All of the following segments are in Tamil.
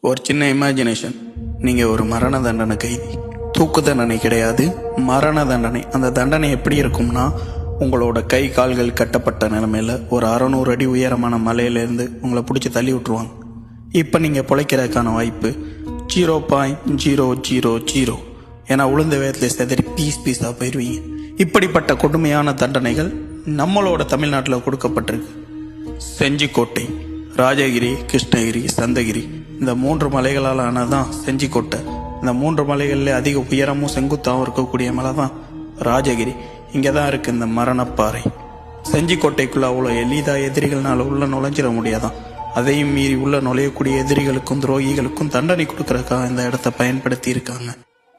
ஒரு சின்ன இமேஜினேஷன். நீங்கள் ஒரு மரண தண்டனை கைதி. தூக்கு தண்டனை கிடையாது, மரண தண்டனை. அந்த தண்டனை எப்படி இருக்கும்னா, உங்களோட கை கால்கள் கட்டப்பட்ட நிலைமையில் ஒரு 600 அடி உயரமான மலையிலேருந்து உங்களை பிடிச்சி தள்ளி விட்டுருவாங்க. இப்போ நீங்கள் பிழைக்கிறதுக்கான வாய்ப்பு 0.000. ஏன்னா உளுந்த வேகத்தில் செதறி பீஸாக போயிடுவீங்க. இப்படிப்பட்ட கொடுமையான தண்டனைகள் நம்மளோட தமிழ்நாட்டில் கொடுக்கப்பட்டிருக்கு. செஞ்சிக்கோட்டை, ராஜகிரி, கிருஷ்ணகிரி, சந்தகிரி, இந்த 3 மலைகளால் ஆனதான் செஞ்சிக்கோட்டை. இந்த 3 மலைகளில் அதிக உயரமும் செங்குத்தாகவும் இருக்கக்கூடிய மலை தான் ராஜகிரி. இங்கே தான் இருக்குது இந்த மரணப்பாறை. செஞ்சிக்கோட்டைக்குள்ளே அவ்வளோ எளிதாக எதிரிகள்னால உள்ள நுழைஞ்சிட முடியாதான். அதையும் மீறி உள்ள நுழையக்கூடிய எதிரிகளுக்கும் துரோகிகளுக்கும் தண்டனை கொடுக்கறதுக்காக இந்த இடத்த பயன்படுத்தி இருக்காங்க.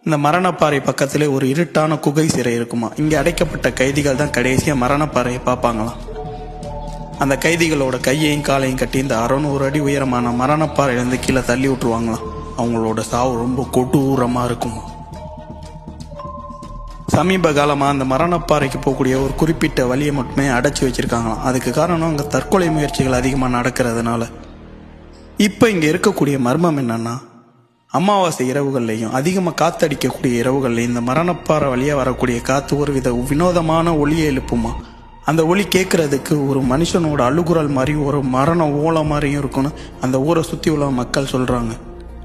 இந்த மரணப்பாறை பக்கத்திலே ஒரு இருட்டான குகை சிறை இருக்குமா. இங்கே அடைக்கப்பட்ட கைதிகள் தான் கடைசியாக மரணப்பாறையை பார்ப்பாங்களாம். அந்த கைதிகளோட கையையும் காலையும் கட்டி இந்த 600 அடி உயரமான மரணப்பாறையிலேருந்து கீழே தள்ளி விட்டுருவாங்களாம். அவங்களோட சாவு ரொம்ப கொடூரமாக இருக்குமா. சமீப காலமாக அந்த மரணப்பாறைக்கு போகக்கூடிய ஒரு குறிப்பிட்ட வழியை மட்டுமே அடைச்சி வச்சிருக்காங்களாம். அதுக்கு காரணம் அங்கே தற்கொலை முயற்சிகள் அதிகமாக நடக்கிறதுனால. இப்போ இங்கே இருக்கக்கூடிய மர்மம் என்னன்னா, அமாவாசை இரவுகள்லையும் அதிகமாக காத்தடிக்கக்கூடிய இரவுகள்லையும் இந்த மரணப்பாறை வழியாக வரக்கூடிய காற்று ஒரு வித வினோதமான ஒளியை எழுப்புமா. அந்த ஒளி கேட்கறதுக்கு ஒரு மனுஷனோட அழுகுரல் மாதிரி, ஒரு மரண ஓலை மாதிரியும் இருக்குன்னு அந்த ஊரை சுற்றி உள்ள மக்கள் சொல்கிறாங்க.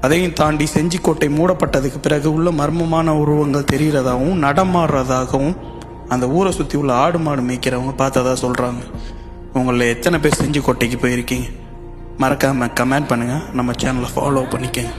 அதையும் தாண்டி செஞ்சிக்கோட்டை மூடப்பட்டதுக்கு பிறகு உள்ள மர்மமான உருவங்கள் தெரிகிறதாகவும் நடமாடுறதாகவும் அந்த ஊரை சுற்றி உள்ள ஆடு மாடு மேய்க்கிறவங்க பார்த்ததா சொல்கிறாங்க. உங்களில் எத்தனை பேர் செஞ்சிக்கோட்டைக்கு போயிருக்கீங்க? மறக்காமல் கமெண்ட் பண்ணுங்கள். நம்ம சேனலை ஃபாலோ பண்ணிக்கங்க.